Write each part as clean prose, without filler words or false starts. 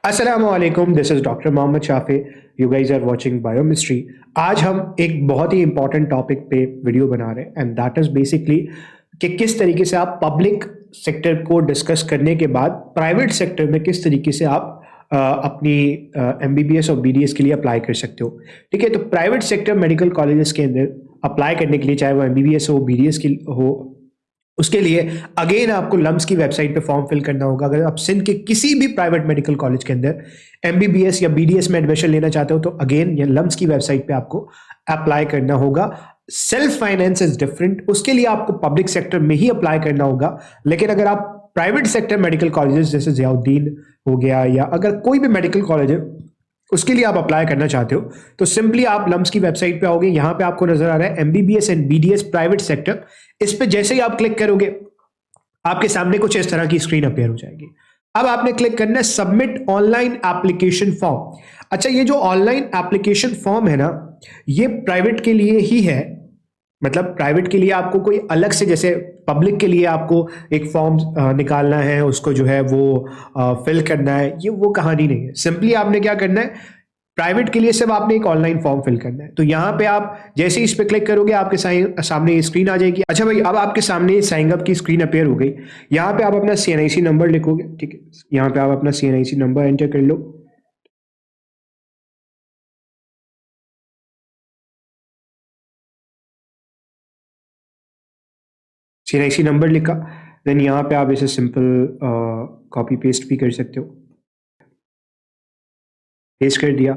Assalamualaikum, this is doctor Mohammad Shafi. You guys are watching biochemistry. आज हम एक बहुत ही इंपॉर्टेंट टॉपिक पे वीडियो बना रहे हैं एंड दैट इज बेसिकली कि किस तरीके से आप पब्लिक सेक्टर को डिस्कस करने के बाद प्राइवेट सेक्टर में किस तरीके से आप अपनी एमबीबीएस और बीडीएस के लिए अप्लाई कर सकते हो। ठीक है, तो प्राइवेट सेक्टर मेडिकल कॉलेजेस के अंदर अप्लाई करने के लिए, चाहे वो एमबीबीएस हो, बीडीएस की हो, उसके लिए अगेन आपको लम्स की वेबसाइट पे फॉर्म फिल करना होगा। अगर आप सिंध के किसी भी प्राइवेट मेडिकल कॉलेज के अंदर एमबीबीएस या बीडीएस में एडमिशन लेना चाहते हो तो अगेन ये लम्स की वेबसाइट पे आपको अप्लाई करना होगा। सेल्फ फाइनेंस इज डिफरेंट, उसके लिए आपको पब्लिक सेक्टर में ही अप्लाई करना होगा। लेकिन अगर आप प्राइवेट सेक्टर मेडिकल कॉलेजेस जैसे ज़ियाउद्दीन हो गया या अगर कोई भी मेडिकल कॉलेज है उसके लिए आप अप्लाई करना चाहते हो तो सिंपली आप लम्स की वेबसाइट पे आओगे। यहां पे आपको नजर आ रहा है MBBS and BDS private sector. इस पे जैसे ही आप क्लिक करोगे आपके सामने कुछ इस तरह की स्क्रीन अपेयर हो जाएगी। अब आपने क्लिक करना है सबमिट ऑनलाइन एप्लीकेशन फॉर्म। अच्छा, ये जो ऑनलाइन एप्लीकेशन फॉर्म है ना, ये प्राइवेट के लिए ही है। मतलब प्राइवेट के लिए आपको कोई अलग से, जैसे पब्लिक के लिए आपको एक फॉर्म निकालना है, उसको जो है वो फिल करना है, ये वो कहानी नहीं है। सिंपली आपने क्या करना है, प्राइवेट के लिए सिर्फ आपने एक ऑनलाइन फॉर्म फिल करना है। तो यहाँ पे आप जैसे ही इस पे क्लिक करोगे आपके सामने ये स्क्रीन आ जाएगी। अच्छा भाई, अब आपके सामने साइन अप की स्क्रीन अपेयर हो गई। यहाँ पे आप अपना सीएनआईसी नंबर लिखोगे। ठीक है, यहाँ पे आप अपना सीएनआईसी नंबर एंटर कर लो। सीएनआईसी नंबर लिखा, देन यहाँ पे आप इसे सिंपल कॉपी पेस्ट भी कर सकते हो। पेस्ट कर दिया।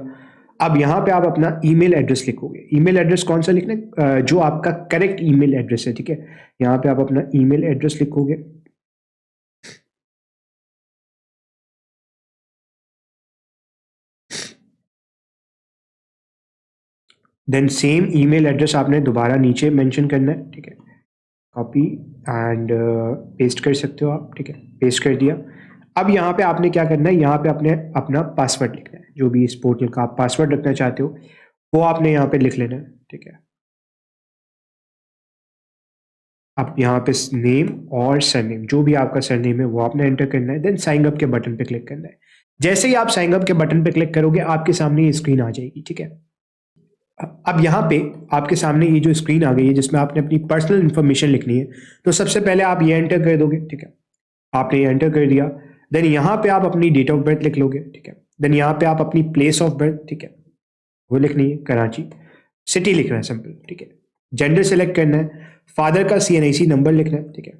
अब यहाँ पे आप अपना ईमेल एड्रेस लिखोगे। ईमेल एड्रेस कौन सा लिखना है, जो आपका करेक्ट ईमेल एड्रेस है। ठीक है, यहाँ पे आप अपना ईमेल एड्रेस लिखोगे। देन सेम ईमेल एड्रेस आपने दोबारा नीचे मेंशन करना है। ठीक है, कॉपी एंड पेस्ट कर सकते हो आप। ठीक है, पेस्ट कर दिया। अब यहाँ पे आपने क्या करना है, यहाँ पे आपने अपना पासवर्ड लिखना है। जो भी इस पोर्टल का आप पासवर्ड रखना चाहते हो वो आपने यहाँ पे लिख लेना है। ठीक है, अब यहाँ पे नेम और सरनेम, जो भी आपका सरनेम है वो आपने एंटर करना है। देन साइन अप के बटन पे क्लिक करना है। जैसे ही आप साइन अप के बटन पे क्लिक करोगे आपके सामने ये स्क्रीन आ जाएगी। ठीक है, अब यहाँ पे आपके सामने ये जो स्क्रीन आ गई है जिसमें आपने अपनी पर्सनल इंफॉर्मेशन लिखनी है, तो सबसे पहले आप ये एंटर कर दोगे। ठीक है, आपने ये एंटर कर दिया। देन यहाँ पे आप अपनी डेट ऑफ बर्थ लिख लोगे। ठीक है, देन यहाँ पे आप अपनी प्लेस ऑफ बर्थ, ठीक है, वो लिखनी है कराची। सिटी लिखना है सिंपल। ठीक है, जेंडर सेलेक्ट करना है। फादर का सीएनआईसी नंबर लिखना है। ठीक है,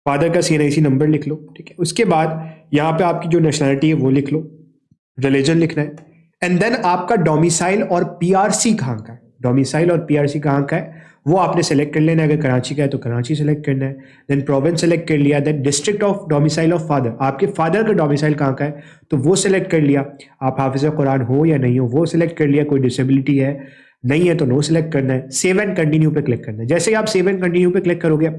फादर का सीएनआईसी नंबर लिख लो। ठीक है, उसके बाद यहाँ पे आपकी जो नेशनलिटी है वो लिख लो। रिलीजन लिखना है एंड देन आपका डोमिसाइल और पीआरसी कहाँ का है, डोमिसाइल और पीआरसी कहाँ का है वो आपने सेलेक्ट कर लेना है। अगर कराची का है तो कराची सेलेक्ट करना है। देन प्रोविंस सेलेक्ट कर लिया। Then district of domicile of father, आपके फादर का डोमिसाइल कहाँ का है तो वो सेलेक्ट कर लिया। आप हाफिज कुरान हो या नहीं हो वो सेलेक्ट कर लिया। कोई डिसेबिलिटी है नहीं है तो नो सेलेक्ट करना है। सेव एंड कंटिन्यू पे क्लिक करना है। जैसे ही आप सेव एंड कंटिन्यू पे क्लिक करोगे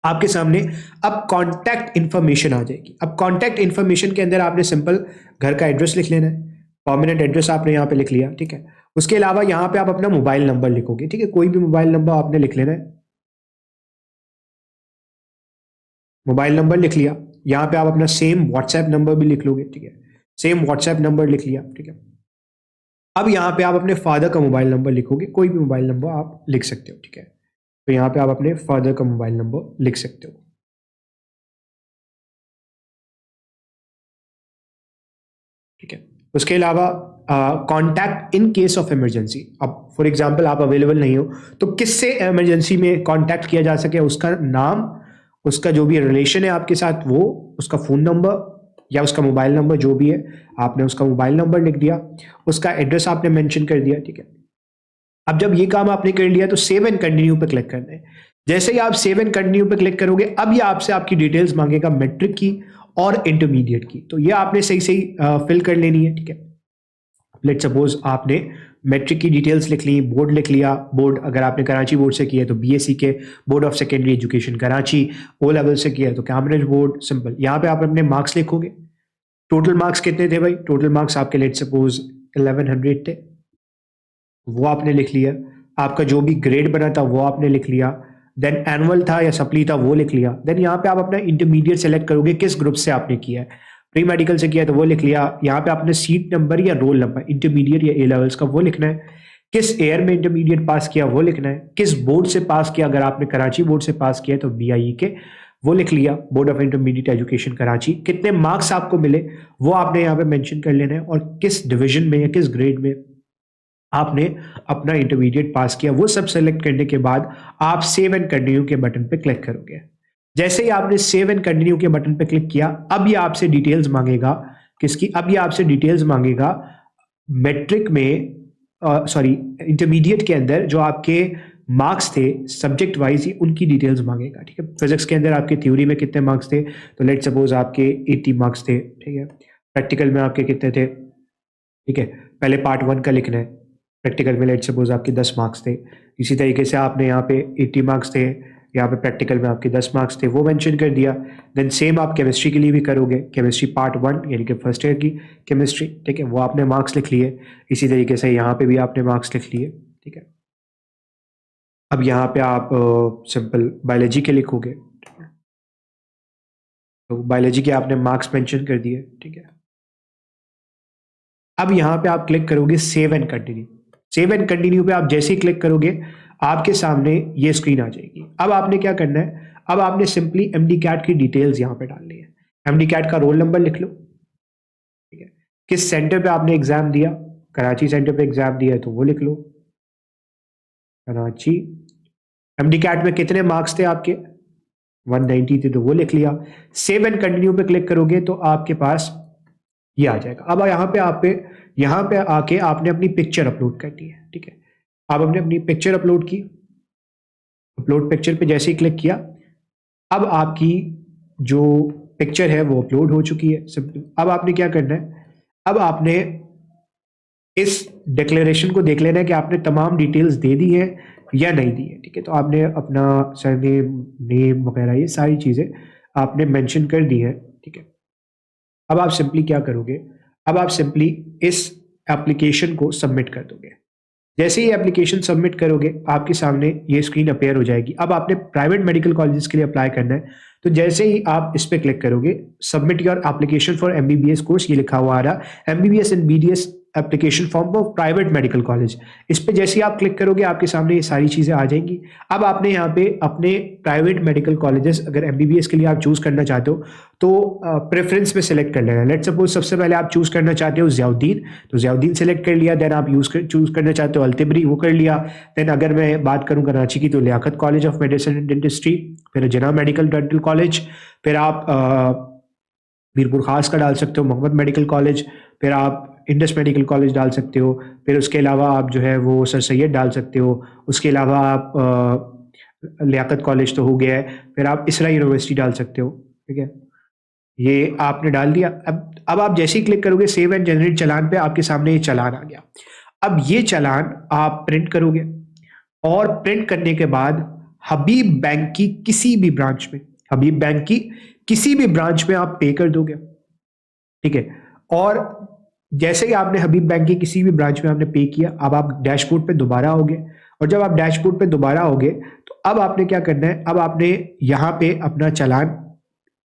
आपके सामने अब कॉन्टैक्ट इन्फॉर्मेशन आ जाएगी। अब कॉन्टैक्ट इन्फॉर्मेशन के अंदर आपने सिंपल घर का एड्रेस लिख लेना है। परमानेंट एड्रेस आपने यहाँ पे लिख लिया। ठीक है, उसके अलावा यहाँ पे आप अपना मोबाइल नंबर लिखोगे। ठीक है, कोई भी मोबाइल नंबर आपने लिख लेना है। मोबाइल नंबर लिख लिया। यहाँ पे आप अपना सेम व्हाट्सएप नंबर भी लिख लोगे। ठीक है, सेम व्हाट्सएप नंबर लिख लिया। ठीक है, अब यहाँ पे आप अपने फादर का मोबाइल नंबर लिखोगे। कोई भी मोबाइल नंबर आप लिख सकते हो। ठीक है, तो यहाँ पे आप अपने फादर का मोबाइल नंबर लिख सकते हो। ठीक है, उसके अलावा contact in case of emergency. अब फॉर एग्जांपल आप अवेलेबल नहीं हो तो किससे इमरजेंसी में कॉन्टैक्ट किया जा सके, उसका नाम, उसका जो भी रिलेशन है आपके साथ वो, उसका फ़ोन नंबर या उसका मोबाइल नंबर जो भी है, आपने उसका मोबाइल नंबर लिख दिया। उसका एड्रेस आपने मेंशन कर दिया। ठीक है, अब जब ये काम आपने कर लिया तो सेव एंड कंटिन्यू पे क्लिक करना है। जैसे ही आप सेव एंड कंटिन्यू पे क्लिक करोगे अब ये आपसे आपकी डिटेल्स मांगेगा मैट्रिक की और इंटरमीडिएट की, तो ये आपने सही सही फिल कर लेनी है। ठीक है, लेट सपोज आपने मैट्रिक की डिटेल्स लिख ली, बोर्ड लिख लिया। बोर्ड अगर आपने कराची बोर्ड से किया है तो बीएससी के board of secondary education Karachi, O level से किया है तो कैम्ब्रिज बोर्ड। सिंपल यहाँ पे आप अपने मार्क्स लिखोगे। टोटल मार्क्स कितने थे भाई, टोटल मार्क्स आपके लेट सपोज 1100 थे, वो आपने लिख लिया। आपका जो भी ग्रेड बना था वो आपने लिख लिया। देन एनुअल था या सप्ली था वो लिख लिया। देन यहाँ पे आप अपना इंटरमीडिएट सेलेक्ट करोगे किस ग्रुप से आपने किया है। प्री मेडिकल से किया तो वो लिख लिया। यहाँ पे आपने सीट नंबर या रोल नंबर, इंटरमीडिएट या ए लेवल्स का वो लिखना है। किस ईयर में इंटरमीडिएट पास किया वो लिखना है। किस बोर्ड से पास किया, अगर आपने कराची बोर्ड से पास किया तो BIE के वो लिख लिया, board of intermediate education Karachi. कितने मार्क्स आपको मिले वो आपने यहाँ पे मेंशन कर लेना है, और किस डिवीजन में या किस ग्रेड में आपने अपना इंटरमीडिएट पास किया वो सब सेलेक्ट करने के बाद आप सेव एंड कंटिन्यू के बटन पे क्लिक करोगे। जैसे ही आपने सेव एंड कंटिन्यू के बटन पे क्लिक किया, अब ये आपसे डिटेल्स मांगेगा किसकी, अब ये आपसे डिटेल्स मांगेगा मैट्रिक में, सॉरी इंटरमीडिएट के अंदर जो आपके मार्क्स थे सब्जेक्ट वाइज ही उनकी डिटेल्स मांगेगा। ठीक है, फिजिक्स के अंदर आपके थ्योरी में कितने मार्क्स थे, तो लेट सपोज आपके 80 मार्क्स थे। ठीक है, प्रैक्टिकल में आपके कितने थे, ठीक है, पहले पार्ट 1 का लिखना है। प्रैक्टिकल में लेट सपोज आपके 10 मार्क्स थे, इसी तरीके से आपने यहाँ पे 80 मार्क्स थे, यहाँ पे प्रैक्टिकल में आपके 10 मार्क्स थे, वो मेंशन कर दिया। देन सेम आप केमिस्ट्री के लिए भी करोगे, केमिस्ट्री पार्ट 1 यानी कि फर्स्ट ईयर की केमिस्ट्री, ठीक है, वो आपने मार्क्स लिख लिए। इसी तरीके से यहाँ पे भी आपने मार्क्स लिख लिए। ठीक है, अब यहाँ पे आप सिंपल बायोलॉजी के लिखोगे, तो बायोलॉजी के आपने मार्क्स मेंशन कर दिए। ठीक है, अब यहाँ पे आप क्लिक करोगे save and continue. Save and continue पे आप जैसे ही क्लिक करोगे आपके सामने ये स्क्रीन आ जाएगी। अब आपने क्या करना है, अब आपने सिंपली MD कैट की डिटेल्स यहाँ पे डालनी है। MD कैट का रोल नंबर लिख लो। ठीक है, किस सेंटर पे आपने एग्जाम दिया, कराची सेंटर पे एग्जाम दिया है तो वो लिख लो, कराची। MD कैट में कितने मार्क्स थे आपके, 190 थे, तो वो लिख लिया। सेव एंड कंटिन्यू पे क्लिक करोगे तो आपके पास ये आ जाएगा। अब यहाँ पे आके आपने अपनी पिक्चर अपलोड करनी है। ठीक है, आप आपने अपनी पिक्चर अपलोड की, अपलोड पिक्चर पे जैसे ही क्लिक किया, अब आपकी जो पिक्चर है वो अपलोड हो चुकी है। सिंपल अब आपने क्या करना है, अब आपने इस डिक्लेरेशन को देख लेना है कि आपने तमाम डिटेल्स दे दी है या नहीं दी है। ठीक है, तो आपने अपना सरनेम, नेम वगैरह ये सारी चीज़ें आपने मेंशन कर दी है। ठीक है, अब आप सिंपली क्या करोगे, अब आप सिंपली इस एप्लीकेशन को सबमिट कर दोगे। जैसे ही एप्लीकेशन सबमिट करोगे आपके सामने ये स्क्रीन अपेयर हो जाएगी। अब आपने प्राइवेट मेडिकल कॉलेजेस के लिए अप्लाई करना है, तो जैसे ही आप इस पे क्लिक करोगे submit your application for MBBS course, ये लिखा हुआ आ रहा, MBBS and BDS application form for private medical college. इस पे जैसे ही आप क्लिक करोगे आपके सामने ये सारी चीजें आ जाएंगी। अब आपने यहाँ पे अपने प्राइवेट मेडिकल कॉलेजेस अगर MBBS के लिए आप चूज करना चाहते हो तो प्रेफरेंस में सिलेक्ट कर लेना। लेट सपोज सबसे पहले आप चूज करना चाहते हो ज़ियाउद्दीन, तो ज़ियाउद्दीन सेलेक्ट कर लिया। देन आप चूज करना चाहते हो अल्तिबरी, वो कर लिया। देन अगर मैं बात करूँ कराची की तो Liaquat college of medicine and dentistry, फिर जिना मेडिकल डेंटल कॉलेज, फिर आप मीरपुर खास का डाल सकते हो मोहम्मद मेडिकल कॉलेज, फिर आप इंडस मेडिकल कॉलेज डाल सकते हो, फिर उसके अलावा आप जो है वो सर सैयद डाल सकते हो, उसके अलावा आप लियाकत कॉलेज तो हो गया है, फिर आप इसरा यूनिवर्सिटी डाल सकते हो। ठीक है, ये आपने डाल दिया। अब आप जैसे ही क्लिक करोगे सेव एंड जनरेट चलान पे आपके सामने ये चलान आ गया। अब ये चलान आप प्रिंट करोगे, और प्रिंट करने के बाद हबीब बैंक की किसी भी ब्रांच में, हबीब बैंक की किसी भी ब्रांच में आप पे कर दोगे। ठीक है, और जैसे ही आपने हबीब बैंक की किसी भी ब्रांच में आपने पे किया, अब आप डैशबोर्ड पे दोबारा आओगे, और जब आप डैशबोर्ड पे दोबारा आओगे तो अब आपने क्या करना है, अब आपने यहाँ पे अपना चालान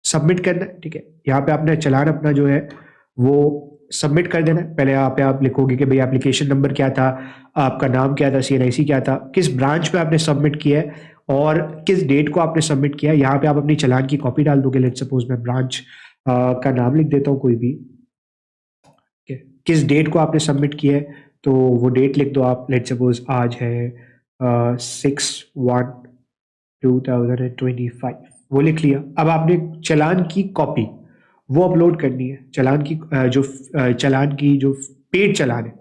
सबमिट करना है। ठीक है, यहाँ पे आपने चालान अपना जो है वो सबमिट कर देना है। पहले यहाँ पे आप लिखोगे कि भाई एप्लीकेशन नंबर क्या था, आपका नाम क्या था, CNIC क्या था, किस ब्रांच पे आपने सबमिट किया है और किस डेट को आपने सबमिट किया। यहाँ पे आप अपनी चालान की कॉपी डाल दोगे। लेट सपोज मैं ब्रांच का नाम लिख देता हूँ कोई भी, किस डेट को आपने सबमिट किया है तो वो डेट लिख दो आप। लेट सपोज आज है 6/1/2025, वो लिख लिया। अब आपने चालान की कॉपी वो अपलोड करनी है, चालान की जो पेड चालान है।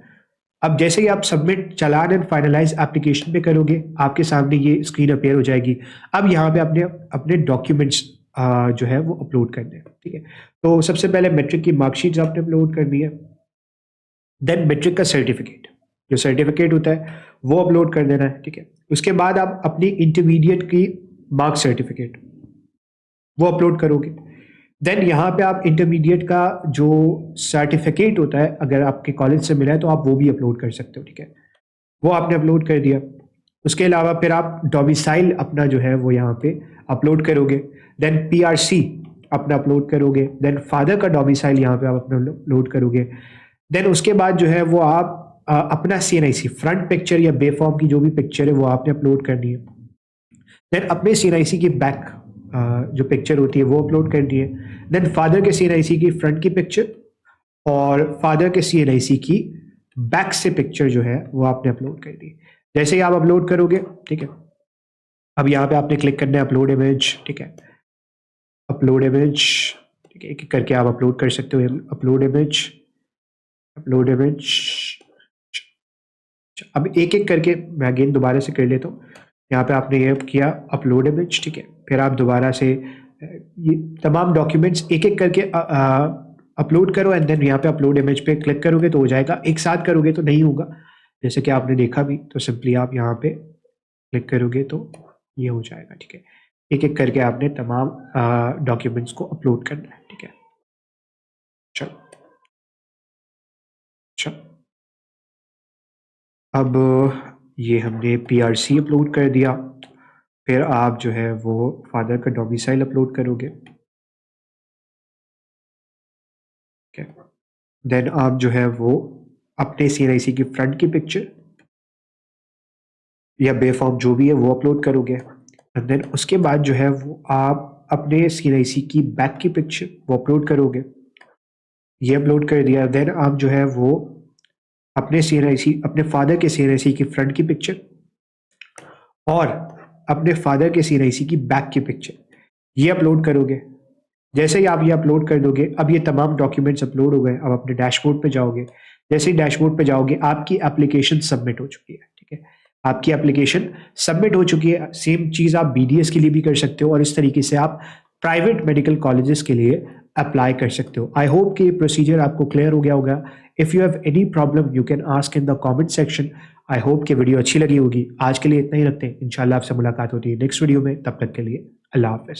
अब जैसे ही आप submit challan and finalise application पे करोगे आपके सामने ये स्क्रीन अपेयर हो जाएगी। अब यहाँ पे अपने अपने डॉक्यूमेंट्स जो है वो अपलोड करने हैं। ठीक है, तो सबसे पहले मैट्रिक की मार्कशीट आपने अपलोड करनी है। देन मैट्रिक का सर्टिफिकेट, जो सर्टिफिकेट होता है वो अपलोड कर देना है। ठीक है, उसके बाद आप अपनी इंटरमीडिएट की मार्क सर्टिफिकेट वो अपलोड करोगे। देन यहाँ पे आप इंटरमीडिएट का जो सर्टिफिकेट होता है अगर आपके कॉलेज से मिला है तो आप वो भी अपलोड कर सकते हो। ठीक है, वो आपने अपलोड कर दिया। उसके अलावा फिर आप डोमिसाइल अपना जो है वो यहाँ पे अपलोड करोगे। देन PRC अपना अपलोड करोगे, देन फादर का डोमिसाइल यहाँ पे आप अपना अपलोड करोगे, देन उसके बाद जो है वो आप अपना CNIC फ्रंट पिक्चर या बे फॉर्म की जो भी पिक्चर है वो आपने अपलोड करनी है। देन अपने CNIC की बैक जो पिक्चर होती है वो अपलोड करनी है। देन फादर के CNIC की फ्रंट की पिक्चर और फादर के CNIC की बैक से पिक्चर जो है वो आपने अपलोड कर दी। जैसे ही आप अपलोड करोगे, ठीक है, अब यहाँ पे आपने क्लिक करना है अपलोड इमेज, ठीक है, अपलोड इमेज, ठीक है, एक एक करके आप अपलोड कर सकते हो। Upload image, upload image. अब एक एक करके मैं अगेन दोबारा से कर लेता हूँ। यहाँ पे आपने ये किया अपलोड इमेज, ठीक है, फिर आप दोबारा से ये तमाम डॉक्यूमेंट्स एक एक करके अपलोड करो एंड देन यहाँ पे अपलोड इमेज पे क्लिक करोगे तो हो जाएगा। एक साथ करोगे तो नहीं होगा, जैसे कि आपने देखा भी, तो सिंपली आप यहाँ पे क्लिक करोगे तो ये हो जाएगा, ठीक है। एक एक करके आपने तमाम डॉक्यूमेंट्स को अपलोड करना है, ठीक है। चलो चलो, अब ये हमने PRC अपलोड कर दिया, फिर आप जो है वो फादर का डोमिसाइल अपलोड करोगे, ठीक है। देन आप जो है वो अपने CNIC की फ्रंट की पिक्चर या बे फॉर्म जो भी है वो अपलोड करोगे एंड देन उसके बाद जो है वो आप अपने CNIC की बैक की पिक्चर वो अपलोड करोगे। ये अपलोड कर दिया, देन आप जो है वो अपने CNIC अपने फादर के CNIC की फ्रंट की पिक्चर और अपने फादर के CNIC की बैक की पिक्चर ये अपलोड करोगे। जैसे ही आप ये अपलोड कर दोगे, अब ये तमाम डॉक्यूमेंट्स अपलोड हो गए। अब अपने डैशबोर्ड पे जाओगे, जैसे ही डैशबोर्ड पे जाओगे आपकी एप्लीकेशन सबमिट हो चुकी है, ठीक है। आपकी एप्लीकेशन सबमिट हो चुकी है। सेम चीज़ आप BDS के लिए भी कर सकते हो और इस तरीके से आप प्राइवेट मेडिकल कॉलेजेस के लिए अप्लाई कर सकते हो। आई होप कि ये प्रोसीजर आपको क्लियर हो गया होगा। If you have any problem you can ask in the comment section. I hope कि वीडियो अच्छी लगी होगी। आज के लिए इतना ही रखते हैं, इंशाल्लाह आपसे मुलाकात होती है नेक्स्ट वीडियो में। तब तक के लिए अल्लाह हाफिज़।